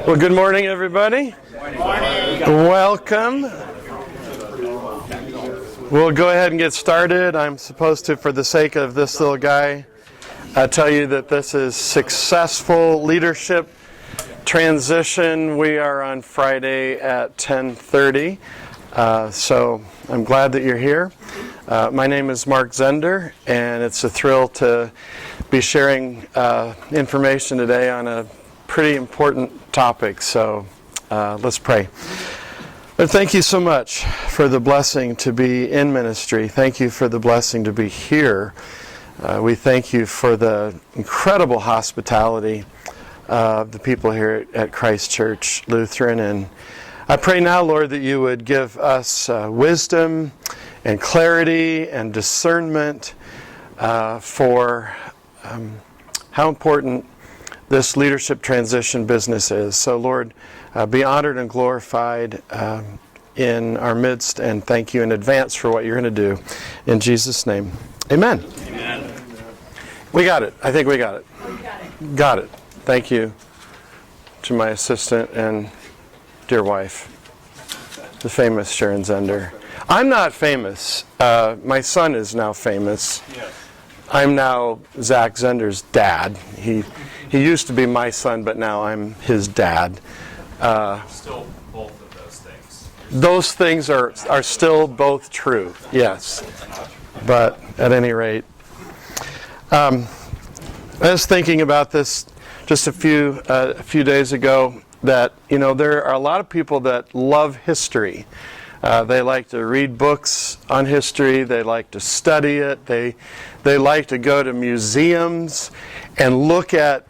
Well, good morning, everybody. Welcome. We'll go ahead and get started. I'm supposed to, for the sake of this little guy, tell you that this is Successful Leadership Transition. We are on Friday at 10:30. So I'm glad that you're here. My name is Mark Zender, and it's a thrill to be sharing information today on a pretty important topic. So let's pray. But thank you so much for the blessing to be in ministry. Thank you for the blessing to be here. We thank you for the incredible hospitality of the people here at Christ Church Lutheran. And I pray now, Lord, that you would give us wisdom and clarity and discernment for how important this leadership transition business is. So, Lord, be honored and glorified in our midst, and thank you in advance for what you're going to do. In Jesus' name, amen. Amen. We got it. I think we got it. Got it. Thank you to my assistant and dear wife, the famous Sharon Zender. I'm not famous. My son is now famous. Yes. I'm now Zach Zender's dad. He used to be my son, but now I'm his dad. Still both of those things. Those things are still both true, yes. But at any rate, I was thinking about this just a few days ago, that there are a lot of people that love history. They like to read books on history. They like to study it. They like to go to museums and look at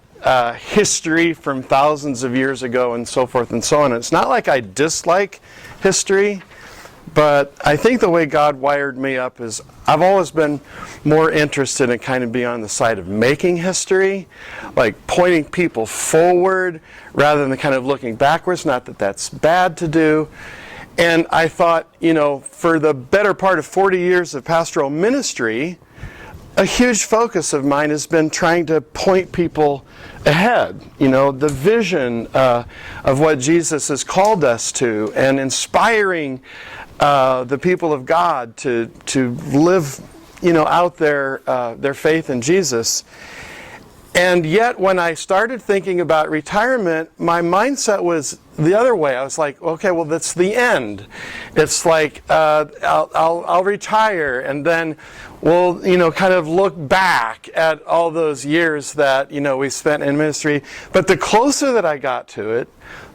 history from thousands of years ago and so forth and so on. And it's not like I dislike history, but I think the way God wired me up is I've always been more interested in kind of being on the side of making history, like pointing people forward rather than kind of looking backwards. Not that that's bad to do. And I thought, for the better part of 40 years of pastoral ministry, a huge focus of mine has been trying to point people ahead, the vision of what Jesus has called us to, and inspiring the people of God to live, out their faith in Jesus. And yet, when I started thinking about retirement, my mindset was the other way. I was like, okay, well, that's the end. It's like I'll retire, and then we'll, kind of look back at all those years that we spent in ministry. But the closer that I got to it,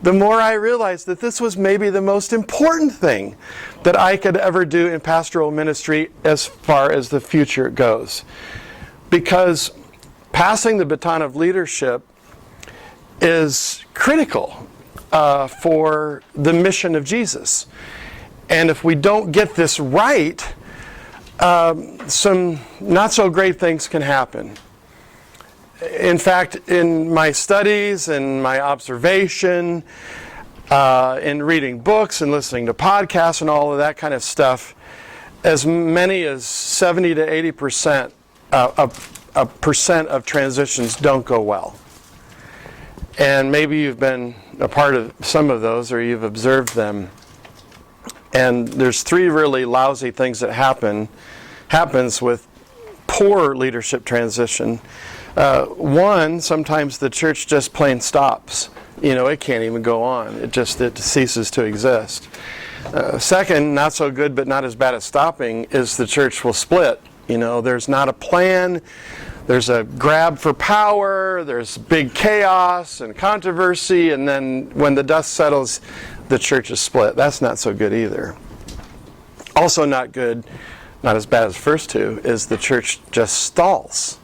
the more I realized that this was maybe the most important thing that I could ever do in pastoral ministry as far as the future goes, because passing the baton of leadership is critical for the mission of Jesus. And if we don't get this right, some not so great things can happen. In fact, in my studies and my observation, in reading books and listening to podcasts and all of that kind of stuff, as many as 70 to 80% of transitions don't go well. And maybe you've been a part of some of those, or you've observed them. And there's three really lousy things that happens with poor leadership transition. One, sometimes the church just plain stops. It can't even go on. It ceases to exist. Second, not so good but not as bad as stopping, is the church will split. There's not a plan. There's a grab for power. There's big chaos and controversy. And then when the dust settles, the church is split. That's not so good either. Also not good, not as bad as the first two, is the church just stalls.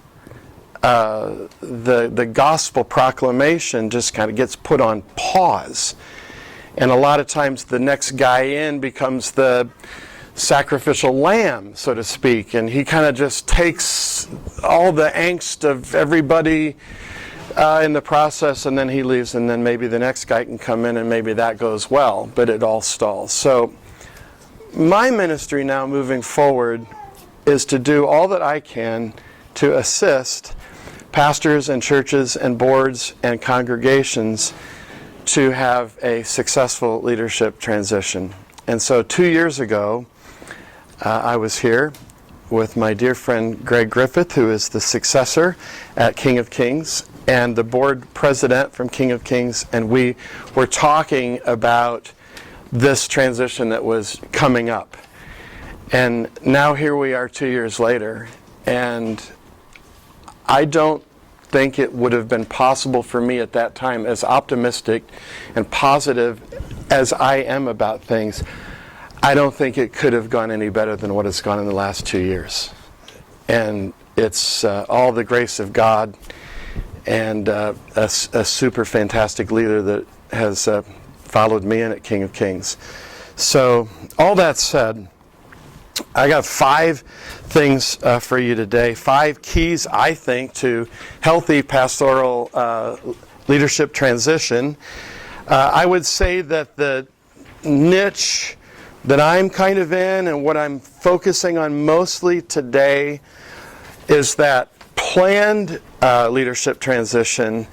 The gospel proclamation just kind of gets put on pause. And a lot of times the next guy in becomes the sacrificial lamb, so to speak, and he kind of just takes all the angst of everybody in the process, and then he leaves, and then maybe the next guy can come in and maybe that goes well, but it all stalls. So my ministry now moving forward is to do all that I can to assist pastors and churches and boards and congregations to have a successful leadership transition. And so 2 years ago, I was here with my dear friend Greg Griffith, who is the successor at King of Kings, and the board president from King of Kings, and we were talking about this transition that was coming up. And now here we are 2 years later, and I don't think it would have been possible for me at that time, as optimistic and positive as I am about things, I don't think it could have gone any better than what has gone in the last 2 years. And it's all the grace of God and a super fantastic leader that has followed me in at King of Kings. So all that said, I got 5 things for you today. 5 keys, I think, to healthy pastoral leadership transition. I would say that the niche that I'm kind of in and what I'm focusing on mostly today is that planned leadership transition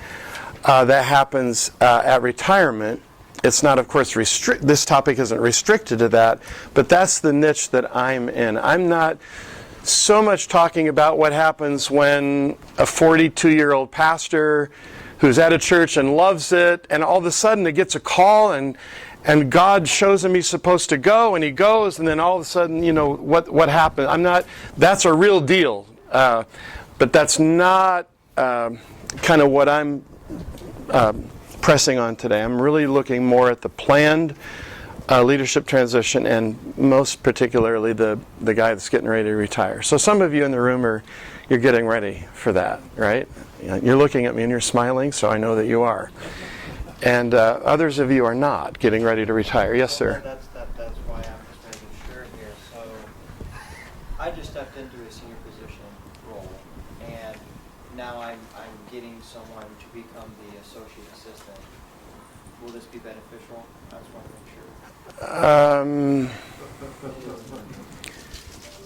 that happens at retirement. It's not, of course, this topic isn't restricted to that, but that's the niche that I'm in. I'm not so much talking about what happens when a 42-year-old pastor who's at a church and loves it, and all of a sudden it gets a call and God shows him he's supposed to go, and he goes, and then all of a sudden, what happened? That's a real deal. But that's not kind of what I'm pressing on today. I'm really looking more at the planned leadership transition, and most particularly the guy that's getting ready to retire. So some of you in the room you're getting ready for that, right? You're looking at me and you're smiling, so I know that you are. And others of you are not getting ready to retire. Yes, sir. That's why I'm just making sure here. So I just stepped into a senior position role, and now I'm getting someone to become the associate assistant. Will this be beneficial? I just want to make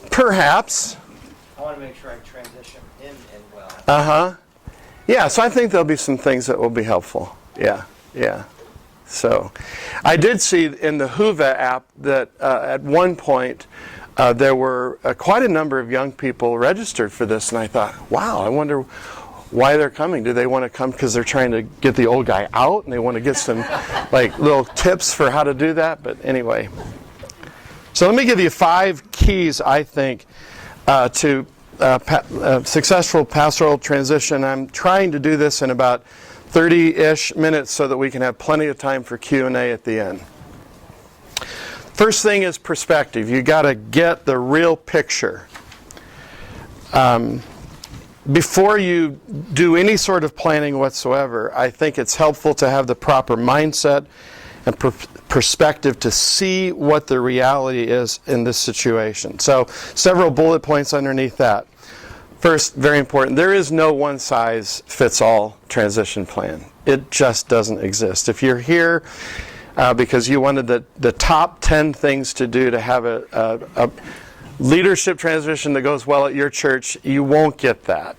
sure. Perhaps. I want to make sure I transition in well. Yeah, so I think there'll be some things that will be helpful. Yeah. So I did see in the Whova app that at one point there were quite a number of young people registered for this, and I thought, wow, I wonder why they're coming. Do they want to come because they're trying to get the old guy out and they want to get some little tips for how to do that? But anyway, so let me give you 5 keys, I think, to successful pastoral transition. I'm trying to do this in about 30-ish minutes so that we can have plenty of time for Q&A at the end. First thing is perspective. You got to get the real picture. Before you do any sort of planning whatsoever, I think it's helpful to have the proper mindset and perspective to see what the reality is in this situation. So, several bullet points underneath that. First, very important, there is no one-size-fits-all transition plan. It just doesn't exist. If you're here because you wanted the top 10 things to do to have a leadership transition that goes well at your church, you won't get that.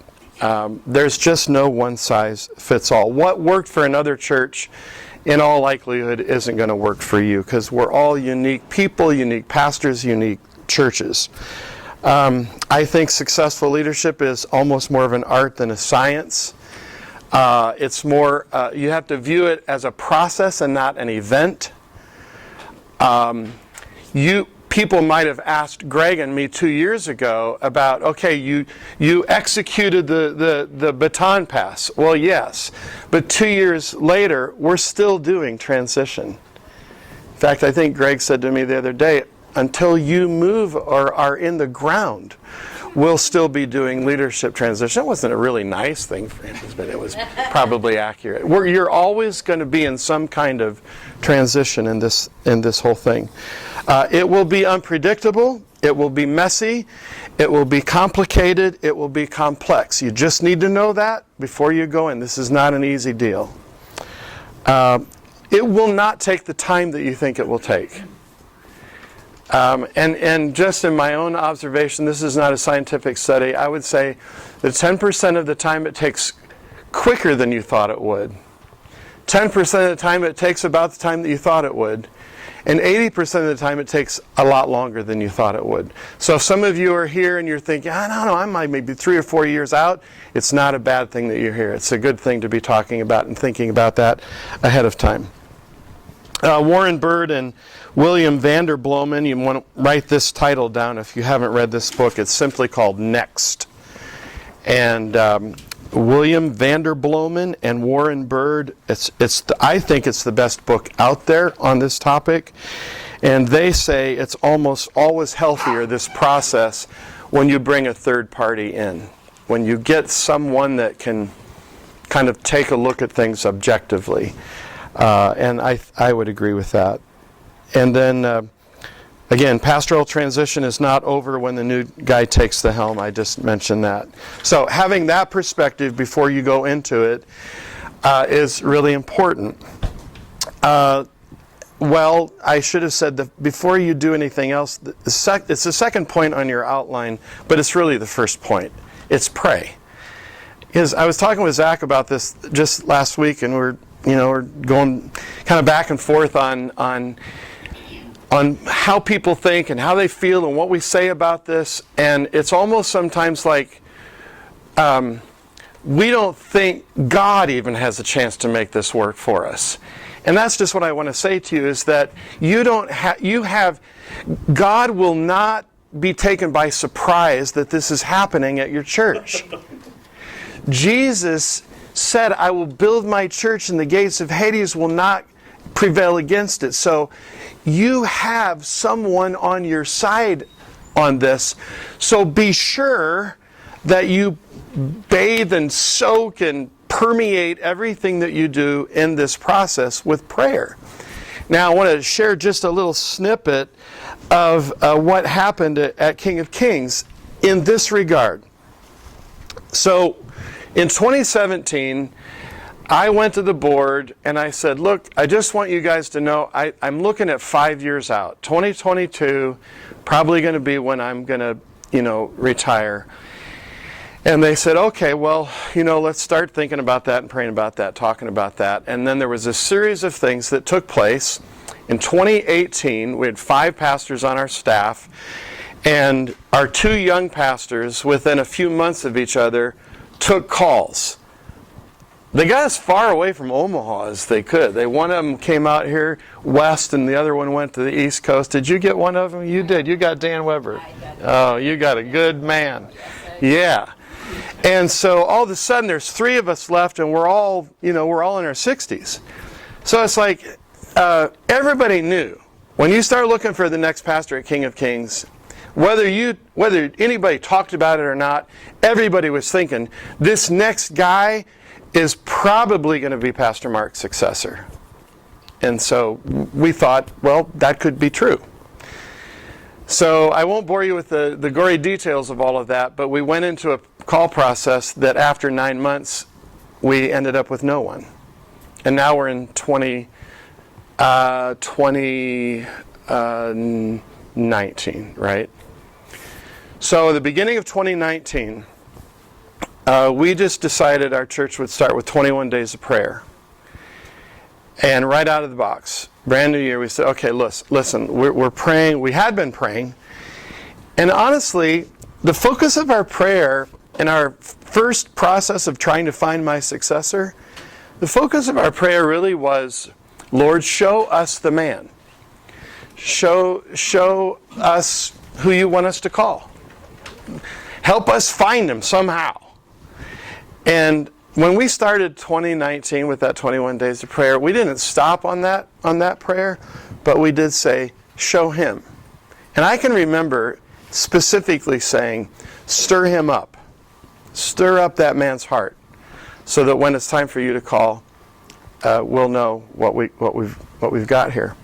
There's just no one-size-fits-all. What worked for another church, in all likelihood, isn't going to work for you, because we're all unique people, unique pastors, unique churches. I think successful leadership is almost more of an art than a science. It's more, you have to view it as a process and not an event. People might have asked Greg and me 2 years ago about, okay, you executed the baton pass. Well, yes, but 2 years later, we're still doing transition. In fact, I think Greg said to me the other day, until you move or are in the ground, we'll still be doing leadership transition. That wasn't a really nice thing for him, but it was probably accurate. You're always going to be in some kind of transition in this whole thing. It will be unpredictable. It will be messy. It will be complicated. It will be complex. You just need to know that before you go in. This is not an easy deal. It will not take the time that you think it will take. And just in my own observation, this is not a scientific study, I would say that 10% of the time it takes quicker than you thought it would. 10% of the time it takes about the time that you thought it would. And 80% of the time it takes a lot longer than you thought it would. So if some of you are here and you're thinking, I don't know, I might maybe 3 or 4 years out, it's not a bad thing that you're here. It's a good thing to be talking about and thinking about that ahead of time. Warren Bird and William Vanderbloemen, you want to write this title down if you haven't read this book. It's simply called Next. And William Vanderbloemen and Warren Bird, I think it's the best book out there on this topic. And they say it's almost always healthier, this process, when you bring a third party in. When you get someone that can kind of take a look at things objectively. And I would agree with that. And then, again, pastoral transition is not over when the new guy takes the helm. I just mentioned that. So having that perspective before you go into it is really important. Well, I should have said that before you do anything else, it's the second point on your outline, but it's really the first point. It's pray. Because I was talking with Zach about this just last week, and we're going kind of back and forth on how people think and how they feel and what we say about this. And it's almost sometimes like we don't think God even has a chance to make this work for us. And that's just what I want to say to you, is that God will not be taken by surprise that this is happening at your church. Jesus said, I will build my church and the gates of Hades will not prevail against it. So you have someone on your side on this. So be sure that you bathe and soak and permeate everything that you do in this process with prayer. Now I want to share just a little snippet of what happened at King of Kings in this regard. So in 2017, I went to the board and I said, look, I just want you guys to know I'm looking at 5 years out. 2022, probably going to be when I'm going to, retire. And they said, okay, well, let's start thinking about that and praying about that, talking about that. And then there was a series of things that took place. In 2018, we had 5 pastors on our staff, and our 2 young pastors, within a few months of each other, took calls. They got as far away from Omaha as they could. One of them came out here west, and the other one went to the East Coast. Did you get one of them? You did. You got Dan Weber. Oh, you got a good man. Yeah. And so all of a sudden, there's 3 of us left, and we're all in our 60s. So it's like everybody knew when you start looking for the next pastor at King of Kings, whether anybody talked about it or not, everybody was thinking this next guy is probably going to be Pastor Mark's successor. And so we thought, well, that could be true. So I won't bore you with the gory details of all of that, but we went into a call process that after 9 months, we ended up with no one. And now we're in 2019, right? So at the beginning of 2019, we just decided our church would start with 21 days of prayer. And right out of the box, brand new year, we said, okay, listen, we're praying. We had been praying. And honestly, the focus of our prayer in our first process of trying to find my successor, the focus of our prayer really was, Lord, show us the man. Show us who you want us to call. Help us find him somehow. And when we started 2019 with that 21 days of prayer, we didn't stop on that prayer, but we did say, show him. And I can remember specifically saying, stir him up. Stir up that man's heart, so that when it's time for you to call, we'll know what we've got here.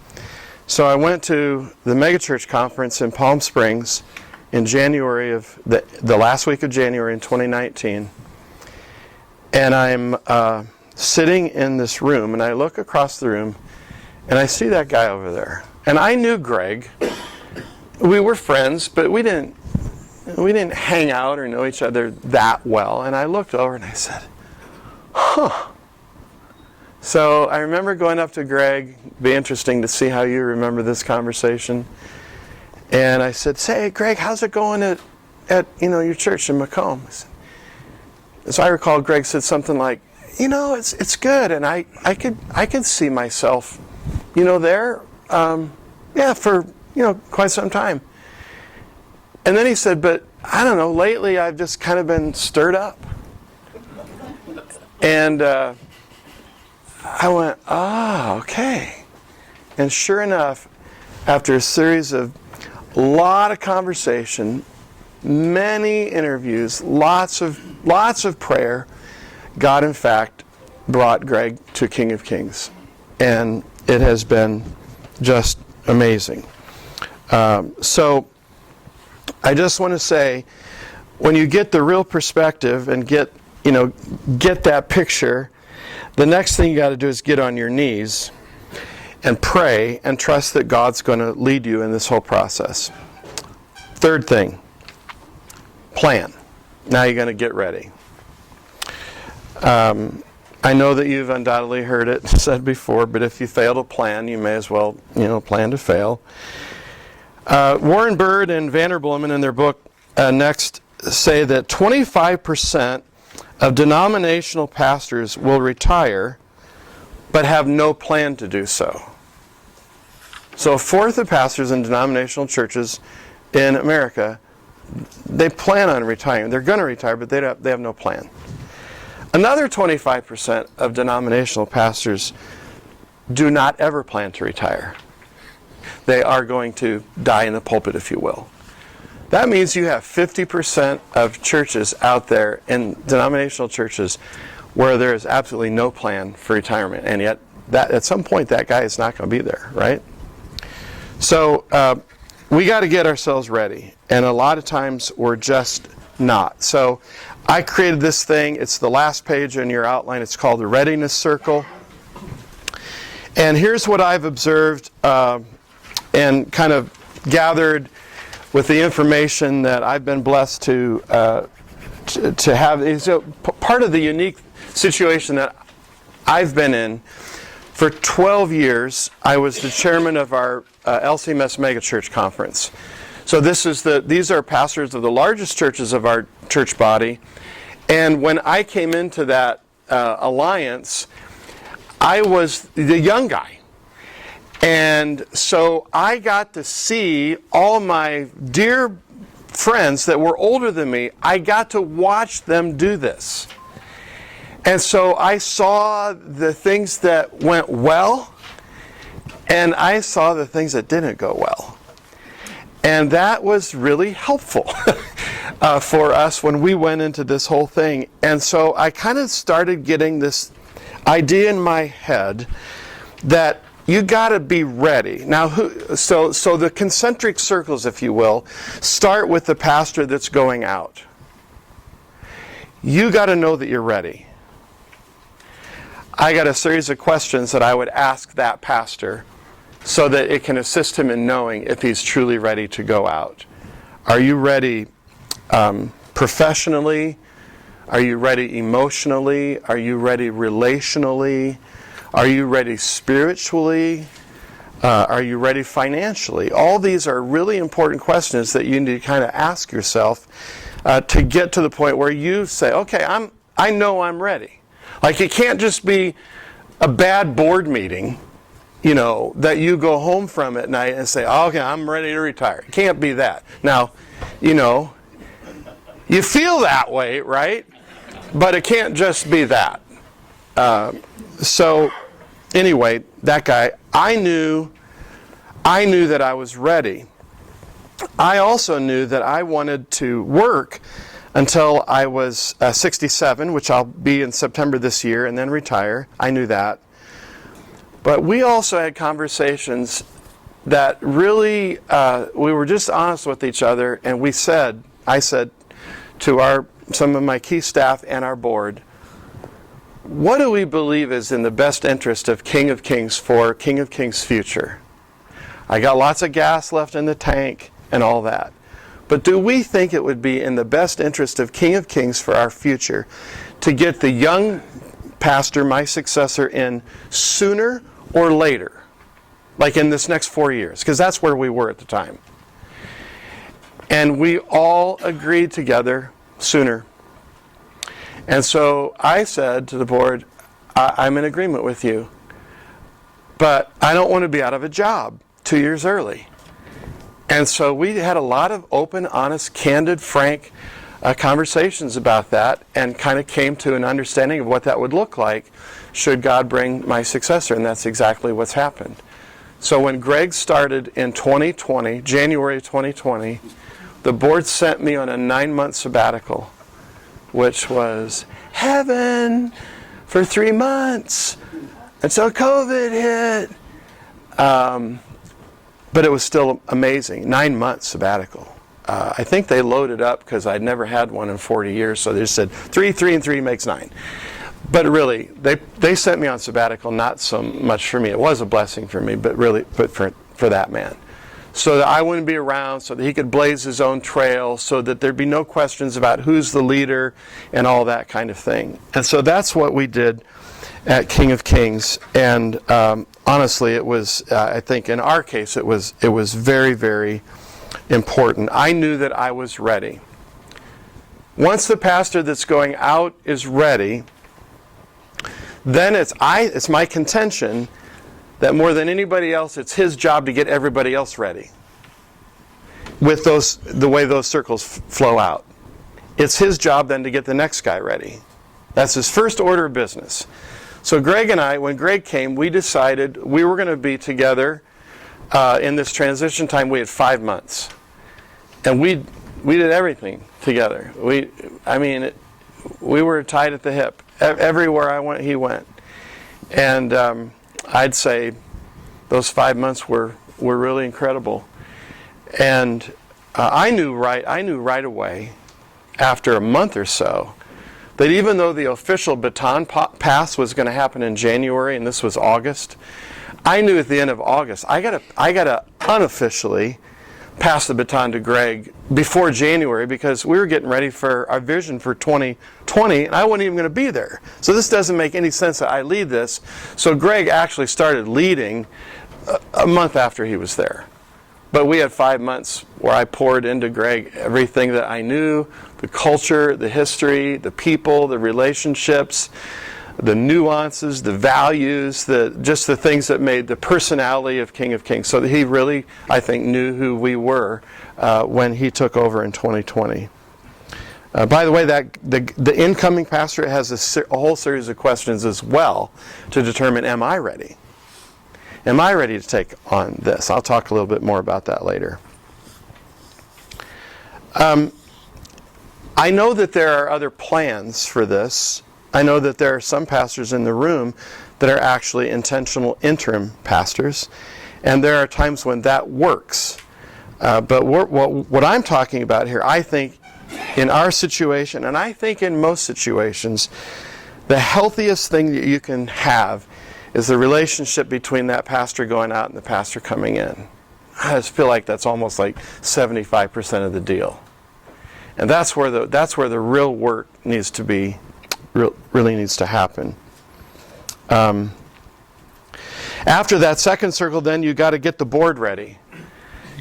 So I went to the megachurch conference in Palm Springs in January of the last week of January in 2019. And I'm sitting in this room, and I look across the room, and I see that guy over there. And I knew Greg, we were friends, but we didn't hang out or know each other that well. And I looked over and I said, huh. So I remember going up to Greg. Be interesting to see how you remember this conversation. And I said, say, Greg, how's it going at your church in Macomb? So I recall Greg said something like, it's good, and I could see myself, there, for quite some time. And then he said, but I don't know, lately I've just kind of been stirred up. And I went, okay. And sure enough, after a series of a lot of conversation, many interviews, lots of prayer, God in fact brought Greg to King of Kings. And it has been just amazing. So I just want to say, when you get the real perspective and get that picture, the next thing you got to do is get on your knees and pray and trust that God's going to lead you in this whole process. Third thing, plan. Now you're going to get ready. I know that you've undoubtedly heard it said before, but if you fail to plan, you may as well, plan to fail. Warren Bird and Vander Blumen in their book Next say that 25% of denominational pastors will retire but have no plan to do so. So a fourth of pastors in denominational churches in America, they plan on retiring. They're going to retire, but they have no plan. Another 25% of denominational pastors do not ever plan to retire. They are going to die in the pulpit, if you will. That means you have 50% of churches out there in denominational churches where there is absolutely no plan for retirement. And yet, at some point, that guy is not going to be there, right? So, we got to get ourselves ready. And a lot of times, we're just not. So, I created this thing. It's the last page in your outline. It's called the Readiness Circle. And here's what I've observed and kind of gathered with the information that I've been blessed to have. So part of the unique situation that I've been in, for 12 years, I was the chairman of our LCMS Megachurch Conference. So these are pastors of the largest churches of our church body. And when I came into that alliance, I was the young guy. And so I got to see all my dear friends that were older than me, I got to watch them do this. And so I saw the things that went well, and I saw the things that didn't go well. And that was really helpful for us when we went into this whole thing. And so I kind of started getting this idea in my head that you got to be ready. Now, so the concentric circles, if you will, start with the pastor that's going out. You got to know that you're ready. I got a series of questions that I would ask that pastor so that it can assist him in knowing if he's truly ready to go out. Are you ready professionally? Are you ready emotionally? Are you ready relationally? Are you ready spiritually? Are you ready financially? All these are really important questions that you need to kind of ask yourself to get to the point where you say, okay, I know I'm ready. Like, it can't just be a bad board meeting, that you go home from at night and say, oh, okay, I'm ready to retire. It can't be that. Now, you feel that way, right? But it can't just be that. So anyway, that guy, I knew that I was ready. I also knew that I wanted to work until I was 67, which I'll be in September this year, and then retire. I knew that. But we also had conversations that really, we were just honest with each other, and I said to some of my key staff and our board, what do we believe is in the best interest of King of Kings for King of Kings' future? I got lots of gas left in the tank, and all that. But do we think it would be in the best interest of King of Kings for our future to get the young pastor, my successor, in sooner or later? Like in this next 4 years, because that's where we were at the time. And we all agreed together sooner. And so I said to the board, I'm in agreement with you, but I don't want to be out of a job 2 years early. And so we had a lot of open, honest, candid, frank conversations about that, and kind of came to an understanding of what that would look like should God bring my successor, and that's exactly what's happened. So when Greg started in 2020, January 2020, the board sent me on a 9-month sabbatical, which was heaven for 3 months until COVID hit. But it was still amazing. 9 months sabbatical. I think they loaded up because I'd never had one in 40 years, so they just said 3, 3, and 3 makes 9. But really, they sent me on sabbatical not so much for me. It was a blessing for me, but for that man. So that I wouldn't be around, so that he could blaze his own trail, so that there'd be no questions about who's the leader and all that kind of thing. And so that's what we did at King of Kings. And honestly, it was, I think in our case, it was very, very important. I knew that I was ready. Once the pastor that's going out is ready, then it's my contention that more than anybody else, it's his job to get everybody else ready. With the way those circles flow out. It's his job then to get the next guy ready. That's his first order of business. So Greg and I, when Greg came, we decided we were going to be together in this transition time. We had 5 months. And we did everything together. We were tied at the hip. Everywhere I went, he went. And I'd say those 5 months were really incredible. And I knew right away, after a month or so, that even though the official baton pass was going to happen in January, and this was August, I knew at the end of August, I gotta unofficially pass the baton to Greg before January, because we were getting ready for our vision for 2020, and I wasn't even going to be there. So this doesn't make any sense that I lead this. So Greg actually started leading a month after he was there. But we had 5 months where I poured into Greg everything that I knew, the culture, the history, the people, the relationships, the nuances, the values, just the things that made the personality of King of Kings. So that he really, I think, knew who we were when he took over in 2020. By the way, the incoming pastor has a whole series of questions as well to determine, am I ready? Am I ready to take on this? I'll talk a little bit more about that later. I know that there are other plans for this. I know that there are some pastors in the room that are actually intentional interim pastors, and there are times when that works. But what I'm talking about here, I think in our situation, and I think in most situations, the healthiest thing that you can have is the relationship between that pastor going out and the pastor coming in. I just feel like that's almost like 75% of the deal. And that's where the real work needs to be, really needs to happen. After that second circle, then you got to get the board ready.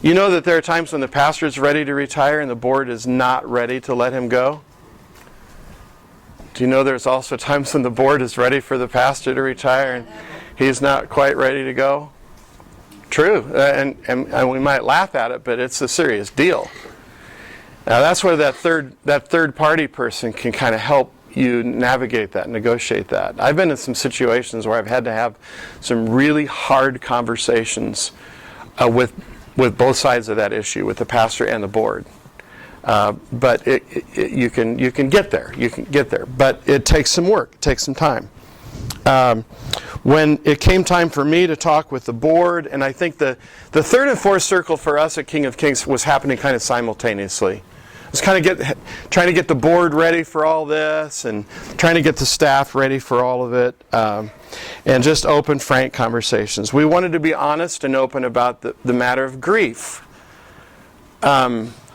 You know that there are times when the pastor is ready to retire and the board is not ready to let him go? Do you know there's also times when the board is ready for the pastor to retire and he's not quite ready to go? True, and we might laugh at it, but it's a serious deal. Now that's where that third party person can kind of help you navigate that, negotiate that. I've been in some situations where I've had to have some really hard conversations with both sides of that issue, with the pastor and the board. But you can get there. You can get there. But it takes some work. It takes some time. When it came time for me to talk with the board, and I think the third and fourth circle for us at King of Kings was happening kind of simultaneously. It was kind of trying to get the board ready for all this, and trying to get the staff ready for all of it, and just open, frank conversations. We wanted to be honest and open about the matter of grief.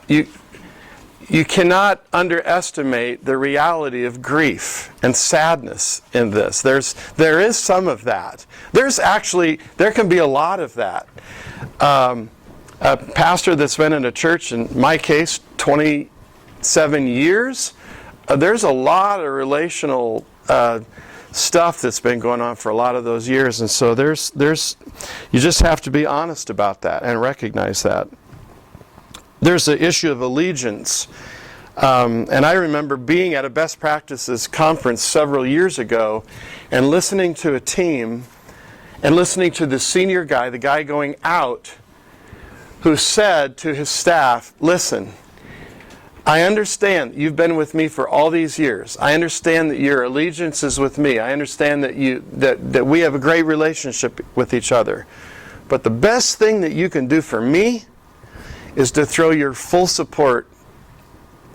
you cannot underestimate the reality of grief and sadness in this. There is some of that. There can be a lot of that. A pastor that's been in a church, in my case, 27 years, there's a lot of relational stuff that's been going on for a lot of those years, and so you just have to be honest about that and recognize that. There's the issue of allegiance. And I remember being at a best practices conference several years ago and listening to a team and listening to the senior guy, the guy going out, who said to his staff, listen, I understand you've been with me for all these years. I understand that your allegiance is with me. I understand that we have a great relationship with each other. But the best thing that you can do for me is to throw your full support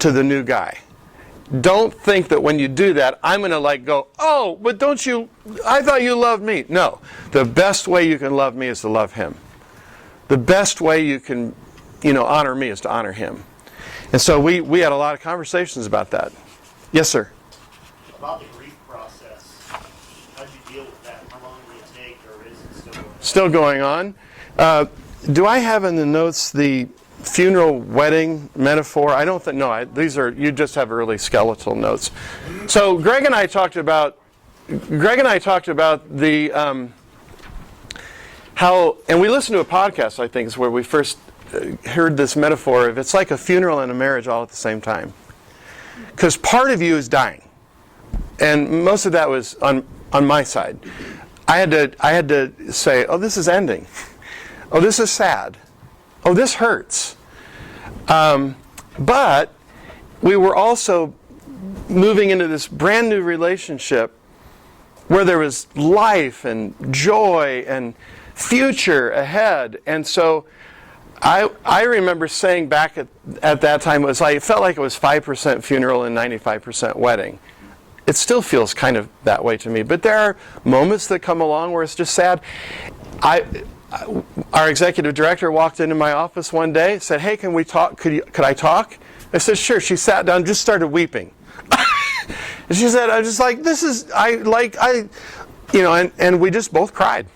to the new guy. Don't think that when you do that, I'm going to go, oh, but I thought you loved me. No, the best way you can love me is to love him. The best way you can, honor me is to honor him. And so we had a lot of conversations about that. Yes, sir? About the grief process, how did you deal with that? How long did it take, or is it still going on? Still going on. Do I have in the notes the funeral wedding metaphor? I don't think, no, you just have early skeletal notes. So Greg and I talked about the, how, and we listened to a podcast, I think, is where we first heard this metaphor of it's like a funeral and a marriage all at the same time. Because part of you is dying. And most of that was on my side. I had to say, oh, this is ending. Oh, this is sad. Oh, this hurts. But we were also moving into this brand new relationship where there was life and joy and future ahead. And so I remember saying back at that time, it felt like it was 5% funeral and 95% wedding. It still feels kind of that way to me. But there are moments that come along where it's just sad. Our executive director walked into my office one day, said, hey, can we talk? Could I talk? I said, sure. She sat down, just started weeping. And she said, I was just like, and we just both cried.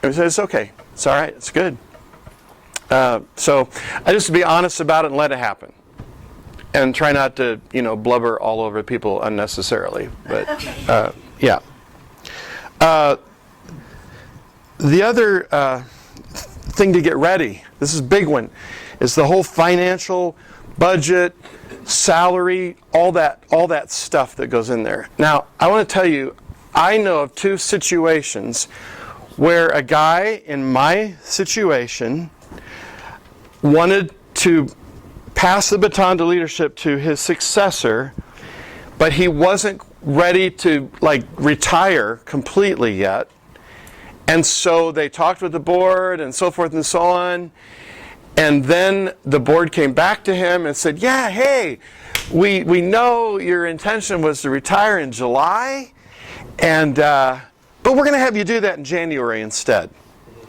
And we said, it's okay. It's all right. It's good. So I just to be honest about it and let it happen. And try not to, blubber all over people unnecessarily. But, yeah. The other thing to get ready, this is a big one, is the whole financial budget, salary, all that stuff that goes in there. Now, I want to tell you, I know of two situations where a guy in my situation wanted to pass the baton to leadership to his successor, but he wasn't ready to retire completely yet. And so they talked with the board and so forth and so on. And then the board came back to him and said, yeah, hey, we know your intention was to retire in July, but we're going to have you do that in January instead,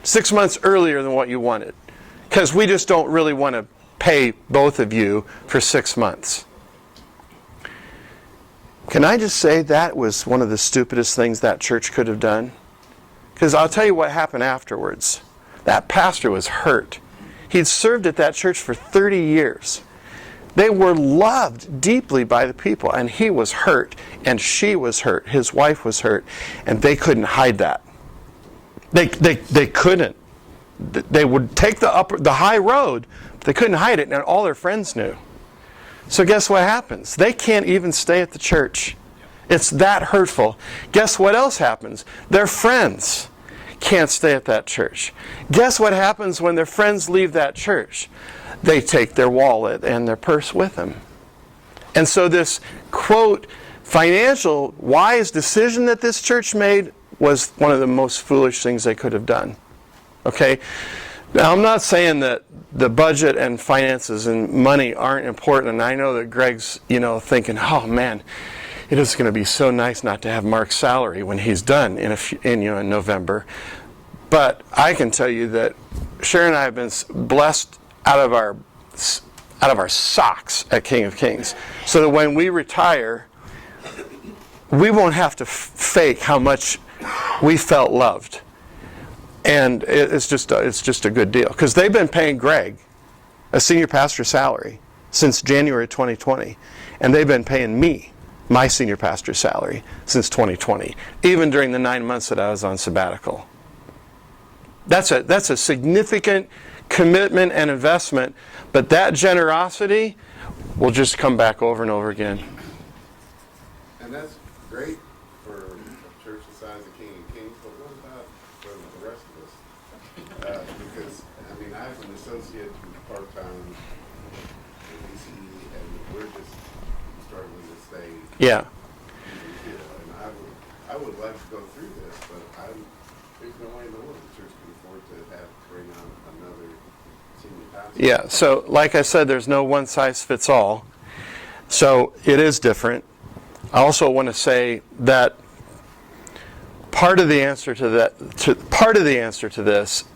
6 months earlier than what you wanted, because we just don't really want to pay both of you for 6 months. Can I just say that was one of the stupidest things that church could have done? Because I'll tell you what happened afterwards. That pastor was hurt. He'd served at that church for 30 years. They were loved deeply by the people, and he was hurt, and she was hurt, his wife was hurt, and they couldn't hide that. They couldn't. They would take the high road, but they couldn't hide it, and all their friends knew. So guess what happens? They can't even stay at the church. It's that hurtful. Guess what else happens? Their friends can't stay at that church. Guess what happens when their friends leave that church? They take their wallet and their purse with them. And so this, quote, financial wise decision that this church made was one of the most foolish things they could have done. Okay? Now, I'm not saying that the budget and finances and money aren't important, and I know that Greg's, thinking, oh man, it is going to be so nice not to have Mark's salary when he's done in November. But I can tell you that Sharon and I have been blessed out of our socks at King of Kings, so that when we retire, we won't have to fake how much we felt loved. And it's just a good deal, because they've been paying Greg a senior pastor salary since January 2020, and they've been paying me my senior pastor salary since 2020, even during the 9 months that I was on sabbatical. That's a significant commitment and investment, but that generosity will just come back over and over again. And that's great for a church the size of King of Kings, but what about for the rest of us? Because, I mean, I have an associate who's part-time at DCE, and we're just struggling to stay Yeah. even here. And I would like to go through this, but there's no way in the world the church can afford to bring on another senior pastor. Yeah, so like I said, there's no one size fits all. So it is different. I also want to say that part of the answer to this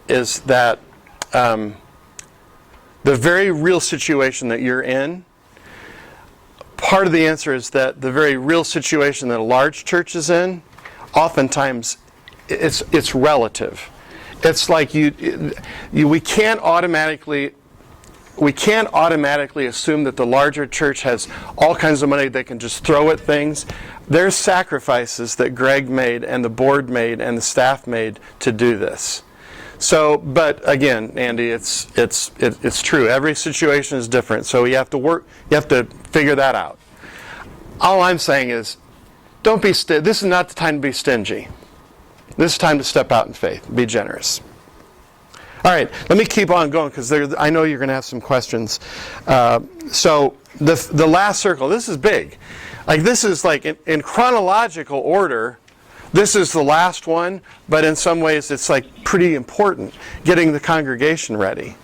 is that the very real situation that you're in. Part of the answer is that the very real situation that a large church is in, oftentimes it's relative. It's like we can't automatically assume that the larger church has all kinds of money they can just throw at things. There's sacrifices that Greg made and the board made and the staff made to do this. So, but again, Andy, it's true. Every situation is different, so you have to figure that out. All I'm saying is, don't be this is not the time to be stingy. This is time to step out in faith, be generous. All right, let me keep on going, because I know you're going to have some questions. So the last circle, this is big. Like, this is like in chronological order. This is the last one, but in some ways it's like pretty important, getting the congregation ready.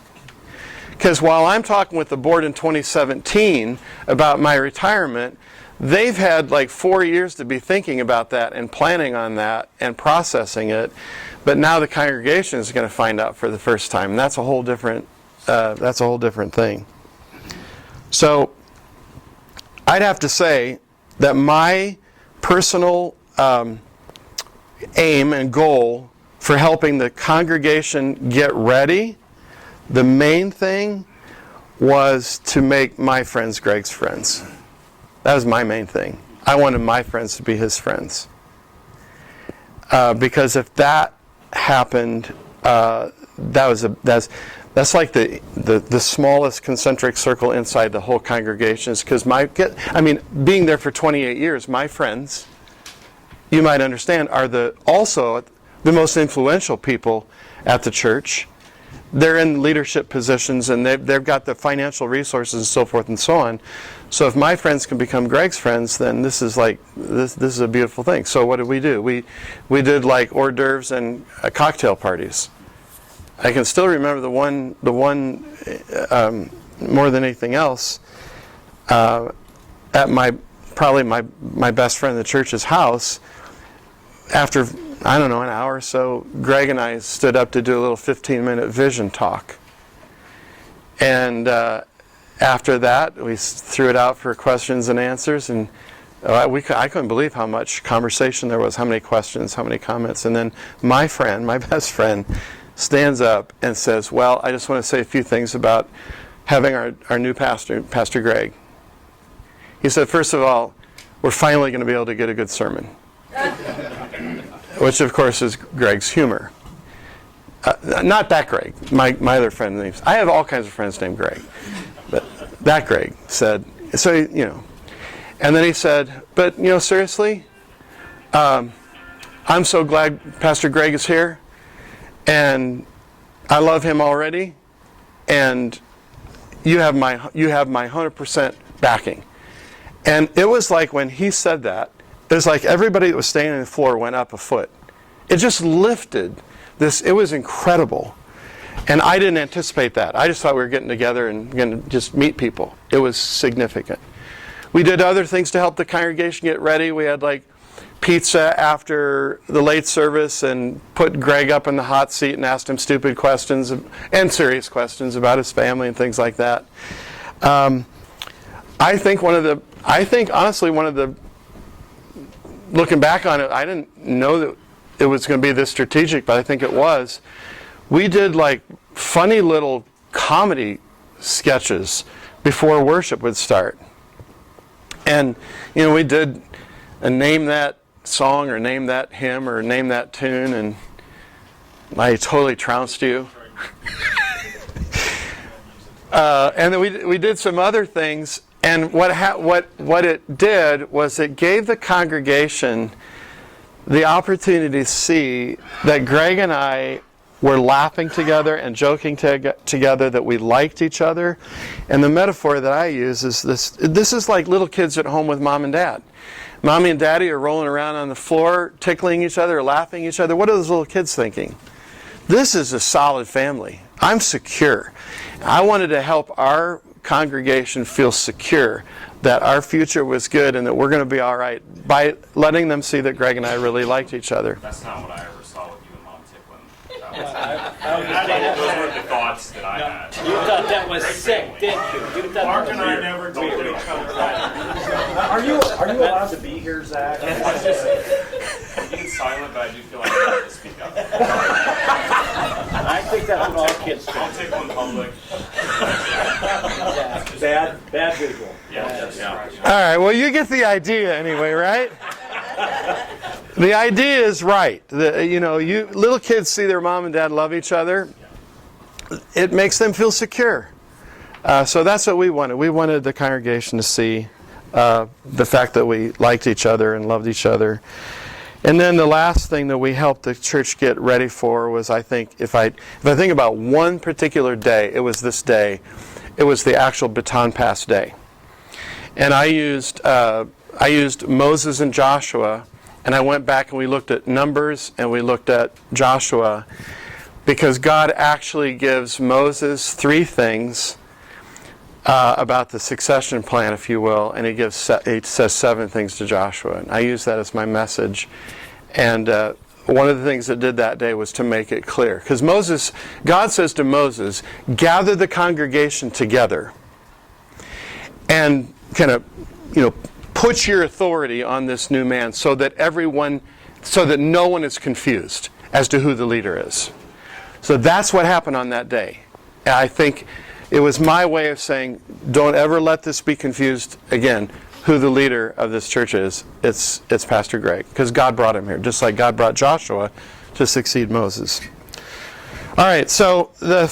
Because while I'm talking with the board in 2017 about my retirement, they've had like 4 years to be thinking about that and planning on that and processing it. But now the congregation is going to find out for the first time. And that's a whole different thing. So I'd have to say that my personal aim and goal for helping the congregation get ready, the main thing was to make my friends Greg's friends. That was my main thing. I wanted my friends to be his friends. Because if that happened, that's like the smallest concentric circle inside the whole congregation. Because being there for 28 years, my friends, you might understand, are also the most influential people at the church. They're in leadership positions, and they've got the financial resources and so forth and so on. So if my friends can become Greg's friends, then this is a beautiful thing. So what did we do? We did like hors d'oeuvres and cocktail parties. I can still remember the one more than anything else, at probably my best friend in the church's house. After, I don't know, an hour or so, Greg and I stood up to do a little 15-minute vision talk. And after that, we threw it out for questions and answers, and I couldn't believe how much conversation there was, how many questions, how many comments. And then my best friend, stands up and says, well, I just want to say a few things about having our new pastor, Pastor Greg. He said, first of all, we're finally going to be able to get a good sermon. Which, of course, is Greg's humor. Not that Greg. My other friend names. I have all kinds of friends named Greg. But that Greg said, so, And then he said, but, seriously, I'm so glad Pastor Greg is here. And I love him already. And you have my 100% backing. And it was like when he said that, it was like everybody that was standing on the floor went up a foot. It just lifted this. It was incredible. And I didn't anticipate that. I just thought we were getting together and going to just meet people. It was significant. We did other things to help the congregation get ready. We had like pizza after the late service and put Greg up in the hot seat and asked him stupid questions and serious questions about his family and things like that. I think honestly one of the, looking back on it, I didn't know that it was going to be this strategic, but I think it was. We did like funny little comedy sketches before worship would start. And, we did a name that song or name that hymn or name that tune, and I totally trounced you. And then we did some other things, and what it did was it gave the congregation the opportunity to see that Greg and I were laughing together and joking together, that we liked each other. And the metaphor that I use is this. This is like little kids at home with mom and dad. Mommy and daddy are rolling around on the floor, tickling each other, laughing at each other. What are those little kids thinking? This is a solid family. I'm secure. I wanted to help our congregation feel secure that our future was good and that we're going to be all right by letting them see that Greg and I really liked each other. That's not what I ever saw with you and Mom tickling. Those were the thoughts that I had. You thought that was sick, didn't you? You thought Mark that and was I weird. never told each other that. Are you allowed to be here, Zach? I'm being silent, but I do feel like I have to speak up. I think that's what all kids do. I'll tickle in public. Bad visual. Yeah. All right, well, you get the idea anyway, right? The idea is right. You little kids see their mom and dad love each other. It makes them feel secure. So that's what we wanted. We wanted the congregation to see the fact that we liked each other and loved each other. And then the last thing that we helped the church get ready for was, I think, if I think about one particular day, it was this day. It was the actual baton pass day. And I used Moses and Joshua, and I went back and we looked at Numbers and we looked at Joshua, because God actually gives Moses 3 things about the succession plan, if you will, and he says 7 things to Joshua. And I use that as my message. And one of the things that did that day was to make it clear. Because God says to Moses, gather the congregation together and kind of, put your authority on this new man so that no one is confused as to who the leader is. So that's what happened on that day. And I think it was my way of saying, don't ever let this be confused again, who the leader of this church is. It's Pastor Greg, because God brought him here, just like God brought Joshua to succeed Moses. All right, so the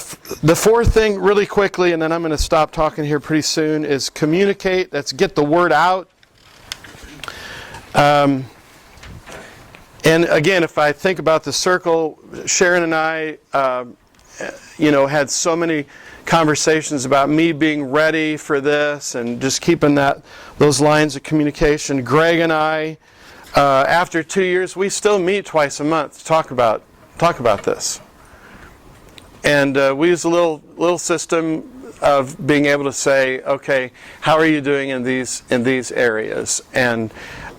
fourth thing, really quickly, and then I'm going to stop talking here pretty soon, is communicate. Let's get the word out. And again, if I think about the circle, Sharon and I, had so many conversations about me being ready for this and just keeping those lines of communication. Greg and I, after 2 years, we still meet twice a month to talk about this. And we use a little system of being able to say, okay, how are you doing in these areas? And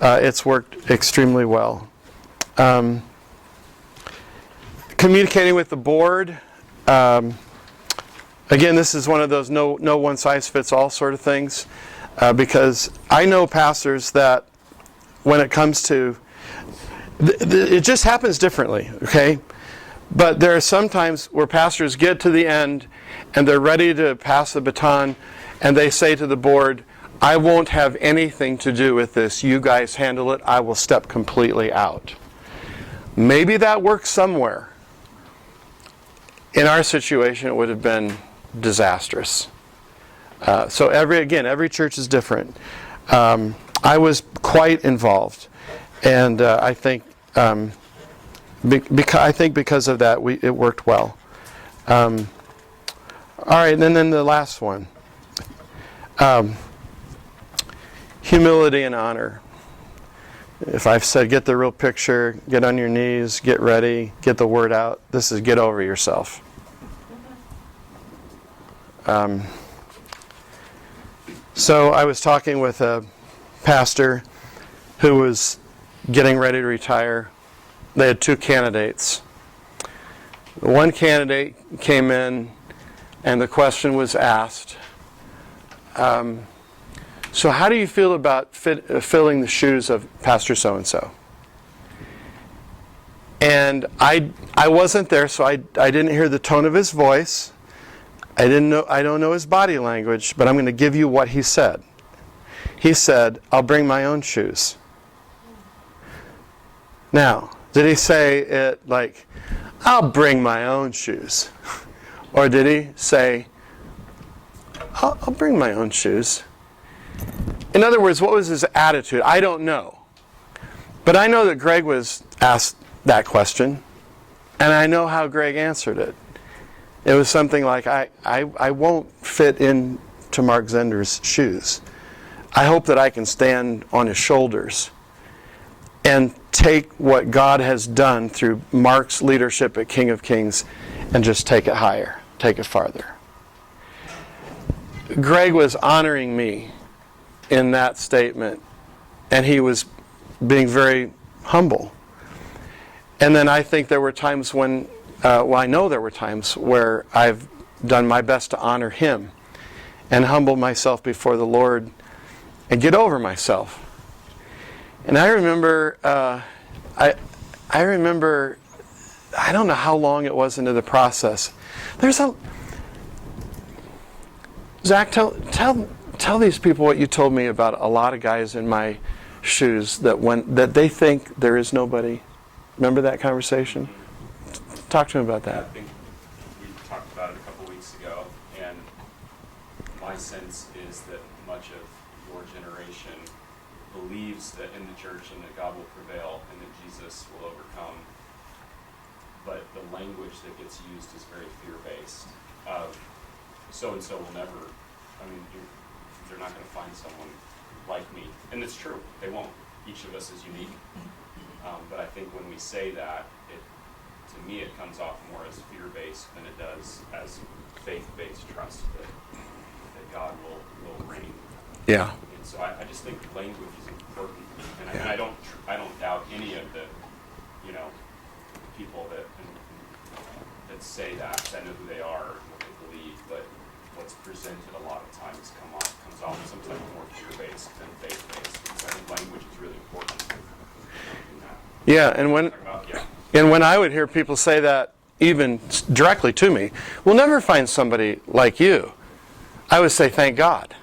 it's worked extremely well. Communicating with the board. Again, this is one of those no one size fits all sort of things, because I know pastors that when it comes to, it just happens differently, okay? But there are some times where pastors get to the end and they're ready to pass the baton and they say to the board, I won't have anything to do with this. You guys handle it. I will step completely out. Maybe that works somewhere. In our situation, it would have been disastrous. So every church is different. I was quite involved, and I think because of that, it worked well. All right, and then the last one, humility and honor. If I've said get the real picture, get on your knees, get ready, get the word out, this is get over yourself. So I was talking with a pastor who was getting ready to retire. They had two candidates. One candidate came in, and the question was asked, so how do you feel about filling the shoes of Pastor so-and-so? And I wasn't there, so I didn't hear the tone of his voice. I don't know his body language, but I'm going to give you what he said. He said, "I'll bring my own shoes." Now, did he say it like, "I'll bring my own shoes"? Or did he say, I'll bring my own shoes"? In other words, what was his attitude? I don't know. But I know that Greg was asked that question, and I know how Greg answered it. It was something like, I won't fit into Mark Zender's shoes. I hope that I can stand on his shoulders and take what God has done through Mark's leadership at King of Kings and just take it higher, take it farther. Greg was honoring me in that statement, and he was being very humble. And then I think there were times when, I know there were times where I've done my best to honor him and humble myself before the Lord and get over myself. And I remember, I don't know how long it was into the process. Zach, tell these people what you told me about a lot of guys in my shoes that they think there is nobody. Remember that conversation? Talk to me about I that. think we talked about it a couple weeks ago, and my sense is that much of your generation believes that in the church and that God will prevail and that Jesus will overcome. But the language that gets used is very fear-based. So-and-so will never, they're not going to find someone like me. And it's true, they won't. Each of us is unique. But I think when we say that, to me it comes off more as fear-based than it does as faith-based trust that God will reign. Yeah. And so I just think language is important, and I don't doubt any of the people that say that I know who they are and what they believe, but what's presented a lot of times comes off sometimes more fear-based than faith-based. So I think language is really important. Yeah, and when I would hear people say that even directly to me, "We'll never find somebody like you," I would say, "Thank God."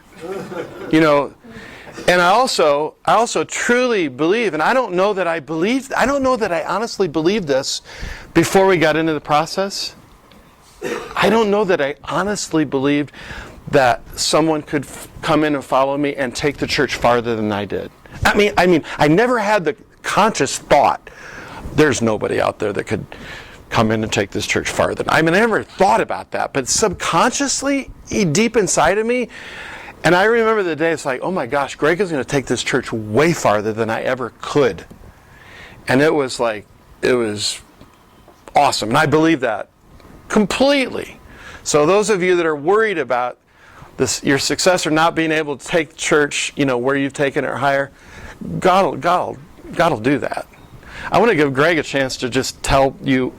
And I also truly believe, and I don't know that I honestly believed this before we got into the process. I don't know that I honestly believed that someone could come in and follow me and take the church farther than I did. I never had the conscious thought, there's nobody out there that could come in and take this church farther. I never thought about that, but subconsciously, deep inside of me, and I remember the day, it's like, oh my gosh, Greg is going to take this church way farther than I ever could. And it was awesome. And I believe that completely. So those of you that are worried about your successor not being able to take the church, where you've taken it higher, God will do that. I want to give Greg a chance to just tell you